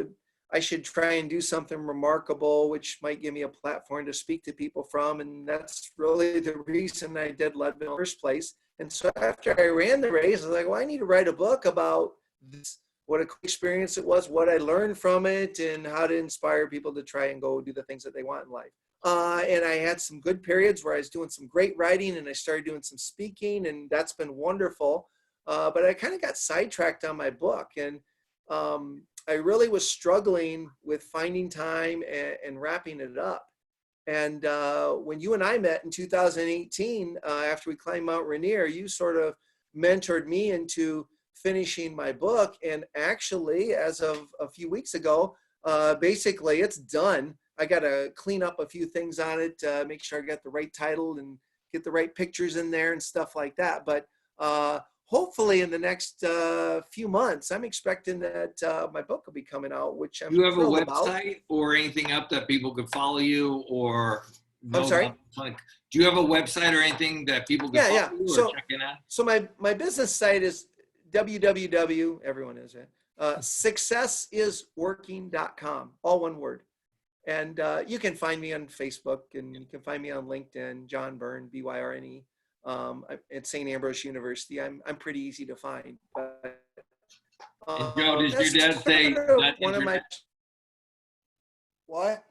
I should try and do something remarkable, which might give me a platform to speak to people from. And that's really the reason I did Leadville in the first place. And so after I ran the race, I was like, well, I need to write a book about this, what a cool experience it was, what I learned from it, and how to inspire people to try and go do the things that they want in life. And I had some good periods where I was doing some great writing, and I started doing some speaking, and that's been wonderful. But I kind of got sidetracked on my book, and I really was struggling with finding time and wrapping it up. And when you and I met in 2018, after we climbed Mount Rainier, you sort of mentored me into finishing my book. And actually, as of a few weeks ago, basically it's done. I got to clean up a few things on it, make sure I got the right title and get the right pictures in there and stuff like that. But hopefully in the next few months, I'm expecting that my book will be coming out, which I'm thrilled about. Do you have a about. website or anything up that people could follow you or I'm sorry? Do you have a website or anything that people can follow you or check in on? So my business site is www, everyone is it, successisworking.com, all one word. And you can find me on Facebook, and you can find me on LinkedIn, John Byrne, Byrne. At St. Ambrose University. I'm pretty easy to find. But, Joe, does your dad say that one of my What?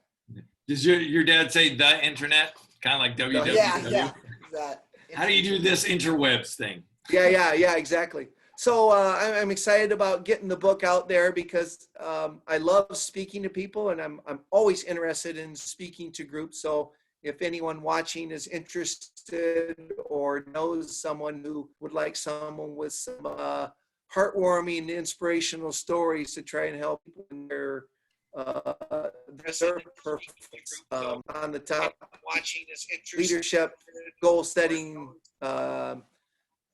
Does your dad say the internet? Kind of like www? Yeah. That. How do you do this interwebs thing? Yeah, exactly. So I'm excited about getting the book out there because I love speaking to people, and I'm always interested in speaking to groups. So if anyone watching is interested or knows someone who would like someone with some heartwarming, inspirational stories to try and help people in their purpose on the top, leadership, goal setting,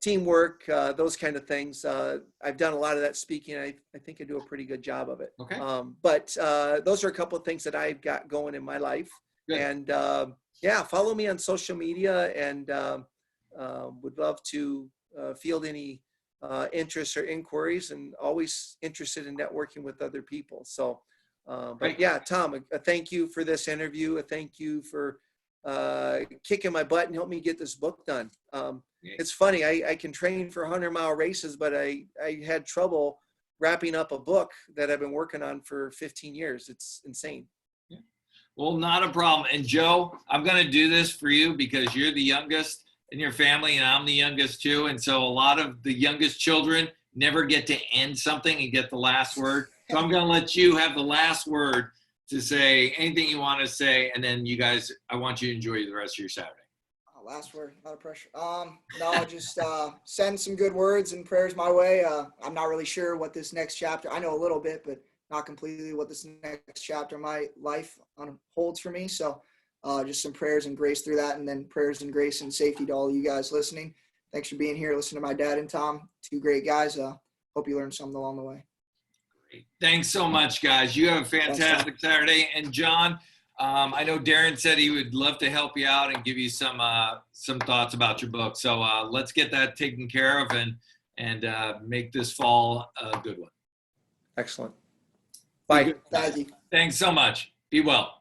teamwork, those kind of things. I've done a lot of that speaking. I think I do a pretty good job of it. Okay. But those are a couple of things that I've got going in my life. Good. And follow me on social media, and would love to field any interests or inquiries, and always interested in networking with other people. So, but yeah, Tom, a thank you for this interview. A thank you for kicking my butt and helping me get this book done. It's funny, I can train for 100-mile races, but I had trouble wrapping up a book that I've been working on for 15 years. It's insane. Well, not a problem. And Joe, I'm going to do this for you because you're the youngest in your family, and I'm the youngest too. And so a lot of the youngest children never get to end something and get the last word. So I'm going to let you have the last word to say anything you want to say. And then you guys, I want you to enjoy the rest of your Saturday. Last word, a lot of pressure. No, just send some good words and prayers my way. I'm not really sure what this next chapter, I know a little bit, but not completely what this next chapter of my life holds for me. So just some prayers and grace through that, and then prayers and grace and safety to all you guys listening. Thanks for being here. Listen to my dad and Tom, two great guys. Hope you learned something along the way. Great. Thanks so much, guys. You have a fantastic Saturday. And John, I know Darren said he would love to help you out and give you some thoughts about your book. So let's get that taken care of and make this fall a good one. Excellent. Bye. Thank you. Thanks so much. Be well.